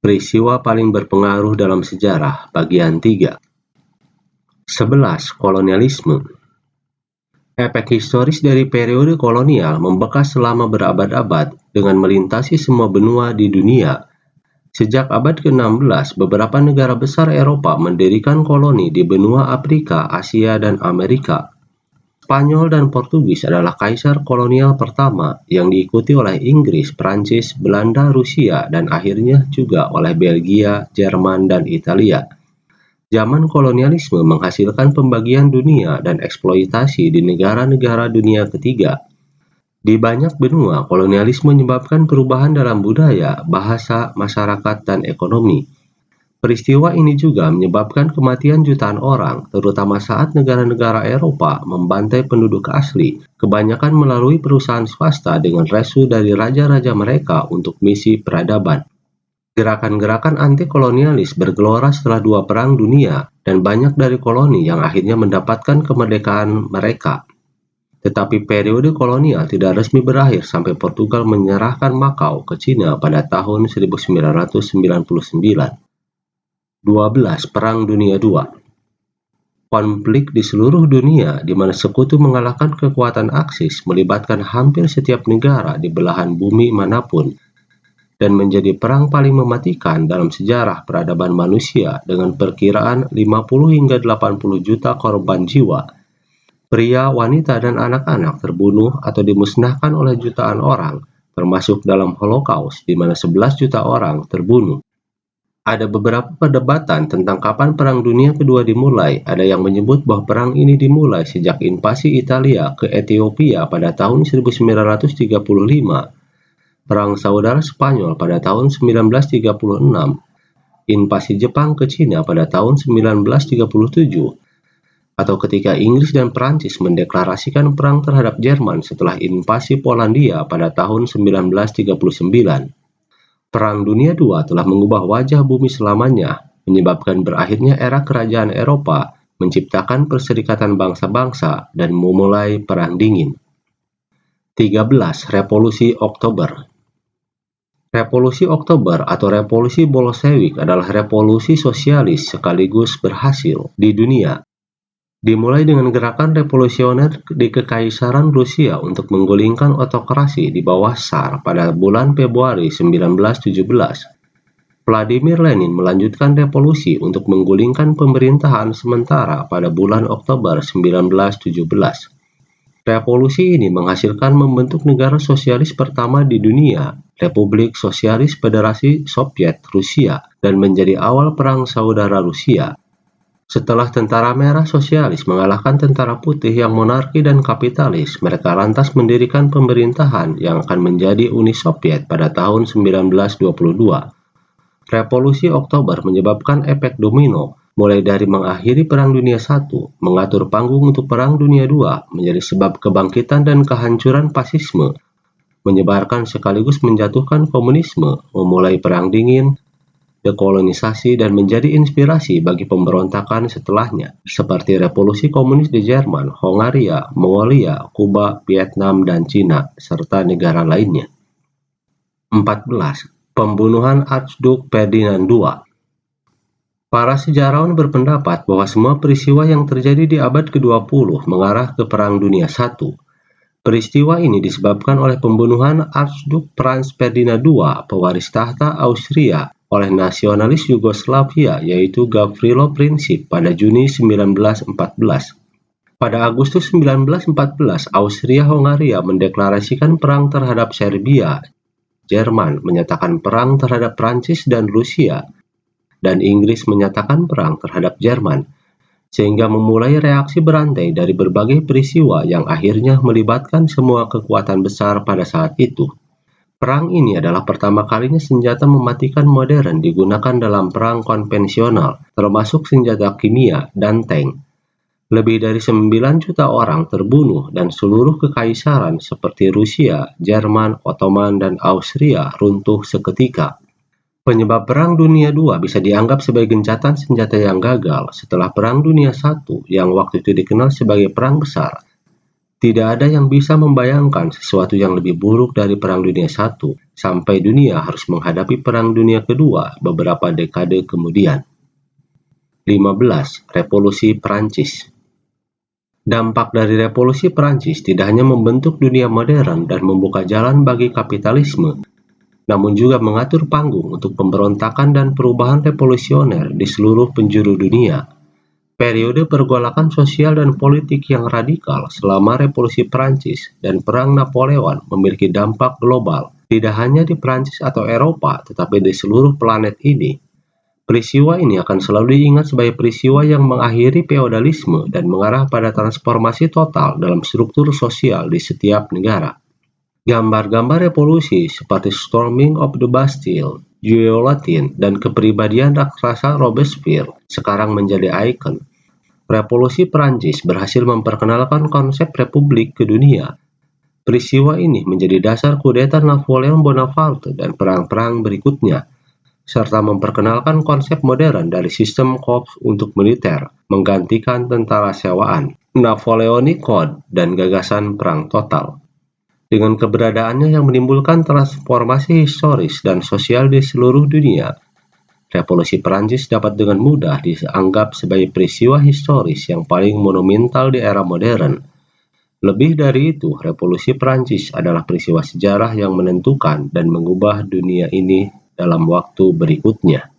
Peristiwa paling berpengaruh dalam sejarah, bagian 3. 11. Kolonialisme. Efek historis dari periode kolonial membekas selama berabad-abad dengan melintasi semua benua di dunia. Sejak abad ke-16, beberapa negara besar Eropa mendirikan koloni di benua Afrika, Asia, dan Amerika. Spanyol dan Portugis adalah kaisar kolonial pertama, yang diikuti oleh Inggris, Prancis, Belanda, Rusia, dan akhirnya juga oleh Belgia, Jerman, dan Italia. Zaman kolonialisme menghasilkan pembagian dunia dan eksploitasi di negara-negara dunia ketiga. Di banyak benua, kolonialisme menyebabkan perubahan dalam budaya, bahasa, masyarakat, dan ekonomi. Peristiwa ini juga menyebabkan kematian jutaan orang, terutama saat negara-negara Eropa membantai penduduk asli, kebanyakan melalui perusahaan swasta dengan resu dari raja-raja mereka untuk misi peradaban. Gerakan-gerakan anti-kolonialis bergelora setelah 2 perang dunia, dan banyak dari koloni yang akhirnya mendapatkan kemerdekaan mereka. Tetapi periode kolonial tidak resmi berakhir sampai Portugal menyerahkan Makau ke Cina pada tahun 1999. 12. Perang Dunia II. Konflik di seluruh dunia di mana sekutu mengalahkan kekuatan Aksis melibatkan hampir setiap negara di belahan bumi manapun dan menjadi perang paling mematikan dalam sejarah peradaban manusia dengan perkiraan 50 hingga 80 juta korban jiwa. Pria, wanita, dan anak-anak terbunuh atau dimusnahkan oleh jutaan orang, termasuk dalam Holocaust di mana 11 juta orang terbunuh. Ada beberapa perdebatan tentang kapan Perang Dunia Kedua dimulai. Ada yang menyebut bahwa perang ini dimulai sejak invasi Italia ke Ethiopia pada tahun 1935, Perang Saudara Spanyol pada tahun 1936, invasi Jepang ke Cina pada tahun 1937, atau ketika Inggris dan Prancis mendeklarasikan perang terhadap Jerman setelah invasi Polandia pada tahun 1939. Perang Dunia II telah mengubah wajah bumi selamanya, menyebabkan berakhirnya era kerajaan Eropa, menciptakan perserikatan bangsa-bangsa, dan memulai Perang Dingin. 13. Revolusi Oktober. Revolusi Oktober atau Revolusi Bolshevik adalah revolusi sosialis sekaligus berhasil di dunia. Dimulai dengan gerakan revolusioner di Kekaisaran Rusia untuk menggulingkan otokrasi di bawah Tsar pada bulan Februari 1917. Vladimir Lenin melanjutkan revolusi untuk menggulingkan pemerintahan sementara pada bulan Oktober 1917. Revolusi ini menghasilkan membentuk negara sosialis pertama di dunia, Republik Sosialis Federasi Soviet Rusia, dan menjadi awal Perang Saudara Rusia. Setelah Tentara Merah Sosialis mengalahkan Tentara Putih yang monarki dan kapitalis, mereka lantas mendirikan pemerintahan yang akan menjadi Uni Soviet pada tahun 1922. Revolusi Oktober menyebabkan efek domino, mulai dari mengakhiri Perang Dunia I, mengatur panggung untuk Perang Dunia II, menjadi sebab kebangkitan dan kehancuran fasisme, menyebarkan sekaligus menjatuhkan komunisme, memulai Perang Dingin, dekolonisasi, dan menjadi inspirasi bagi pemberontakan setelahnya, seperti revolusi komunis di Jerman, Hongaria, Mongolia, Kuba, Vietnam, dan Cina, serta negara lainnya. 14. Pembunuhan Archduke Ferdinand II. Para sejarawan berpendapat bahwa semua peristiwa yang terjadi di abad ke-20 mengarah ke Perang Dunia I. Peristiwa ini disebabkan oleh pembunuhan Archduke Franz Ferdinand II, pewaris tahta Austria, oleh nasionalis Yugoslavia yaitu Gavrilo Princip pada Juni 1914. Pada Agustus 1914, Austria-Hongaria mendeklarasikan perang terhadap Serbia. Jerman menyatakan perang terhadap Prancis dan Rusia, dan Inggris menyatakan perang terhadap Jerman, sehingga memulai reaksi berantai dari berbagai peristiwa yang akhirnya melibatkan semua kekuatan besar pada saat itu. Perang ini adalah pertama kalinya senjata mematikan modern digunakan dalam perang konvensional, termasuk senjata kimia dan tank. Lebih dari 9 juta orang terbunuh dan seluruh kekaisaran seperti Rusia, Jerman, Ottoman, dan Austria runtuh seketika. Penyebab Perang Dunia II bisa dianggap sebagai gencatan senjata yang gagal setelah Perang Dunia I yang waktu itu dikenal sebagai Perang Besar. Tidak ada yang bisa membayangkan sesuatu yang lebih buruk dari Perang Dunia I, sampai dunia harus menghadapi Perang Dunia Kedua beberapa dekade kemudian. 15. Revolusi Perancis. Dampak dari revolusi Perancis tidak hanya membentuk dunia modern dan membuka jalan bagi kapitalisme, namun juga mengatur panggung untuk pemberontakan dan perubahan revolusioner di seluruh penjuru dunia. Periode pergolakan sosial dan politik yang radikal selama revolusi Perancis dan Perang Napoleon memiliki dampak global, tidak hanya di Perancis atau Eropa, tetapi di seluruh planet ini. Peristiwa ini akan selalu diingat sebagai peristiwa yang mengakhiri feodalisme dan mengarah pada transformasi total dalam struktur sosial di setiap negara. Gambar-gambar revolusi seperti Storming of the Bastille, Guillotine, dan kepribadian raksasa Robespierre sekarang menjadi ikon. Revolusi Perancis berhasil memperkenalkan konsep republik ke dunia. Peristiwa ini menjadi dasar kudeta Napoleon Bonaparte dan perang-perang berikutnya, serta memperkenalkan konsep modern dari sistem korps untuk militer, menggantikan tentara sewaan, Napoleonic Code, dan gagasan perang total. Dengan keberadaannya yang menimbulkan transformasi historis dan sosial di seluruh dunia, revolusi Perancis dapat dengan mudah dianggap sebagai peristiwa historis yang paling monumental di era modern. Lebih dari itu, revolusi Perancis adalah peristiwa sejarah yang menentukan dan mengubah dunia ini dalam waktu berikutnya.